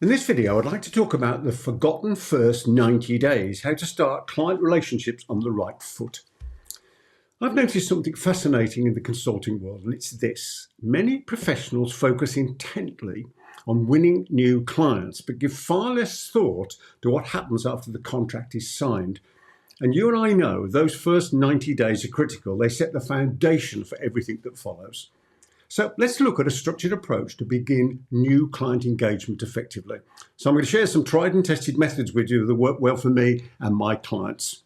In this video, I'd like to talk about the forgotten first 90 days, how to start client relationships on the right foot. I've noticed something fascinating in the consulting world, and it's this. Many professionals focus intently on winning new clients, but give far less thought to what happens after the contract is signed. And you and I know those first 90 days are critical. They set the foundation for everything that follows. So let's look at a structured approach to begin new client engagement effectively. So I'm going to share some tried and tested methods with you that work well for me and my clients.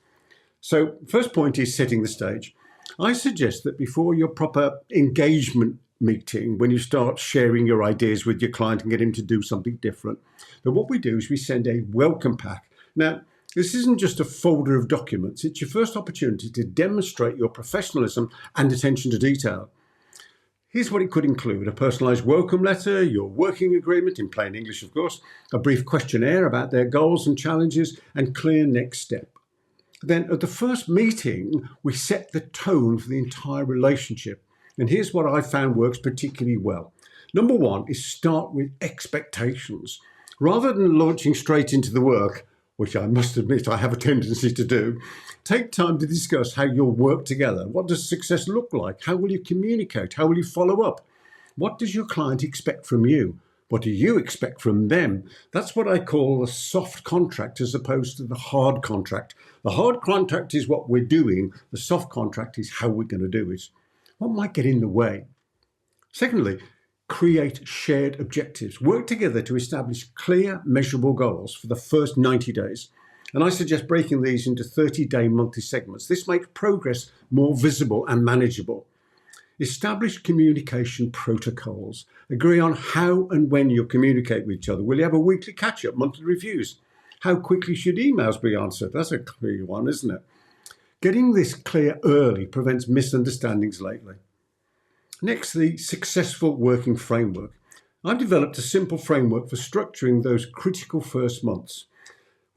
So first point is setting the stage. I suggest that before your proper engagement meeting, when you start sharing your ideas with your client and get him to do something different, that what we do is we send a welcome pack. Now, this isn't just a folder of documents. It's your first opportunity to demonstrate your professionalism and attention to detail. Here's what it could include: a personalised welcome letter, your working agreement, in plain English of course, a brief questionnaire about their goals and challenges, and clear next step. Then at the first meeting, we set the tone for the entire relationship. And here's what I found works particularly well. Number one is start with expectations. Rather than launching straight into the work, which I must admit I have a tendency to do, take time to discuss how you'll work together. What does success look like? How will you communicate? How will you follow up? What does your client expect from you? What do you expect from them? That's what I call a soft contract as opposed to the hard contract. The hard contract is what we're doing. The soft contract is how we're going to do it. What might get in the way? Secondly, create shared objectives. Work together to establish clear, measurable goals for the first 90 days. And I suggest breaking these into 30-day monthly segments. This makes progress more visible and manageable. Establish communication protocols. Agree on how and when you'll communicate with each other. Will you have a weekly catch-up, monthly reviews? How quickly should emails be answered? That's a clear one, isn't it? Getting this clear early prevents misunderstandings lately. Next, the successful working framework. I've developed a simple framework for structuring those critical first months.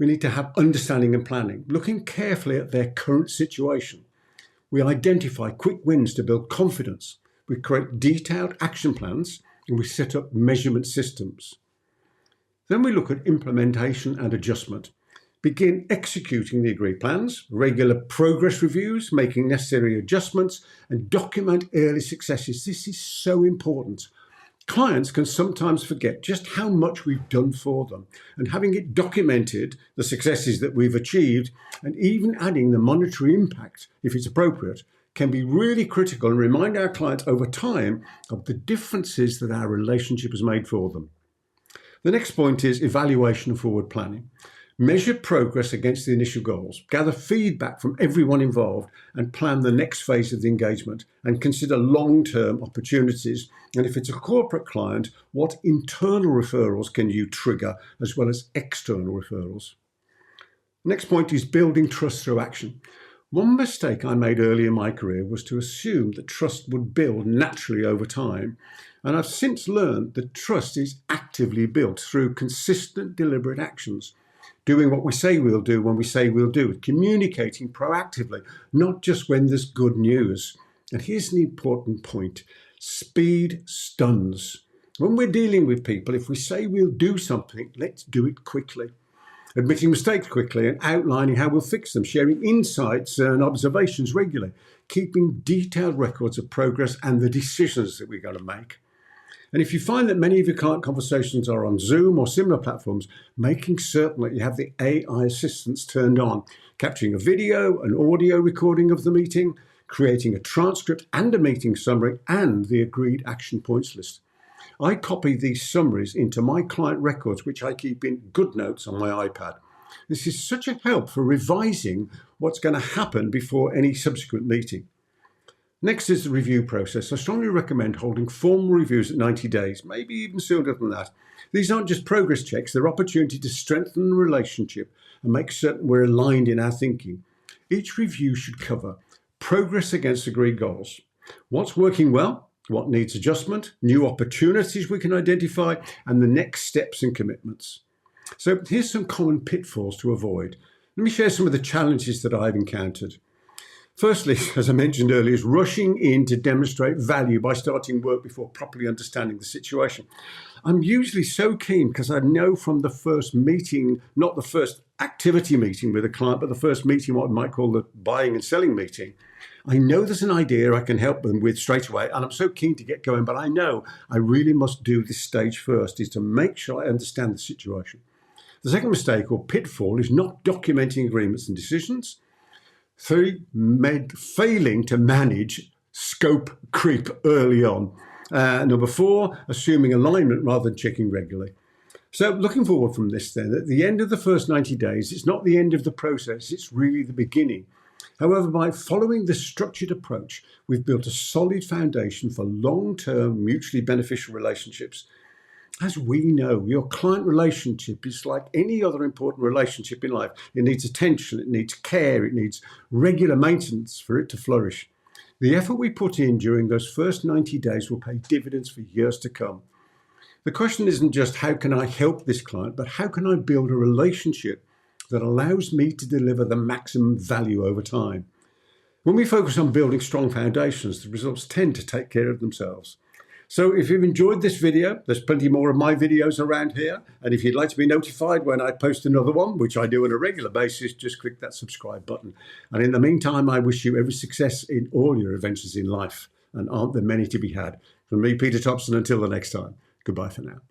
We need to have understanding and planning, looking carefully at their current situation. We identify quick wins to build confidence. We create detailed action plans, and we set up measurement systems. Then we look at implementation and adjustment. Begin executing the agreed plans, regular progress reviews, making necessary adjustments, and document early successes. This is so important. Clients can sometimes forget just how much we've done for them, and having it documented, the successes that we've achieved, and even adding the monetary impact, if it's appropriate, can be really critical and remind our clients over time of the differences that our relationship has made for them. The next point is evaluation and forward planning. Measure progress against the initial goals, gather feedback from everyone involved, and plan the next phase of the engagement, and consider long-term opportunities. And if it's a corporate client, what internal referrals can you trigger, as well as external referrals? Next point is building trust through action. One mistake I made early in my career was to assume that trust would build naturally over time. And I've since learned that trust is actively built through consistent, deliberate actions. Doing what we say we'll do when we say we'll do it, communicating proactively, not just when there's good news. And here's an important point: speed stuns. When we're dealing with people, if we say we'll do something, let's do it quickly. Admitting mistakes quickly and outlining how we'll fix them, sharing insights and observations regularly, keeping detailed records of progress and the decisions that we're going to make. And if you find that many of your client conversations are on Zoom or similar platforms, making certain that you have the AI assistants turned on, capturing a video, an audio recording of the meeting, creating a transcript and a meeting summary, and the agreed action points list. I copy these summaries into my client records, which I keep in GoodNotes on my iPad. This is such a help for revising what's going to happen before any subsequent meeting. Next is the review process. I strongly recommend holding formal reviews at 90 days, maybe even sooner than that. These aren't just progress checks, they're opportunity to strengthen the relationship and make certain we're aligned in our thinking. Each review should cover progress against agreed goals, what's working well, what needs adjustment, new opportunities we can identify, and the next steps and commitments. So here's some common pitfalls to avoid. Let me share some of the challenges that I've encountered. Firstly, as I mentioned earlier, is rushing in to demonstrate value by starting work before properly understanding the situation. I'm usually so keen because I know from the first meeting, not the first activity meeting with a client, but the first meeting, what we might call the buying and selling meeting, I know there's an idea I can help them with straight away, and I'm so keen to get going, but I know I really must do this stage first, is to make sure I understand the situation. The second mistake or pitfall is not documenting agreements and decisions. Three, failing to manage scope creep early on. Number four, assuming alignment rather than checking regularly. So looking forward from this then, at the end of the first 90 days, it's not the end of the process, it's really the beginning. However, by following this structured approach, we've built a solid foundation for long-term mutually beneficial relationships. As we know, your client relationship is like any other important relationship in life. It needs attention, it needs care, it needs regular maintenance for it to flourish. The effort we put in during those first 90 days will pay dividends for years to come. The question isn't just how can I help this client, but how can I build a relationship that allows me to deliver the maximum value over time? When we focus on building strong foundations, the results tend to take care of themselves. So if you've enjoyed this video, there's plenty more of my videos around here. And if you'd like to be notified when I post another one, which I do on a regular basis, just click that subscribe button. And in the meantime, I wish you every success in all your adventures in life. And aren't there many to be had? From me, Peter Thomson, until the next time, goodbye for now.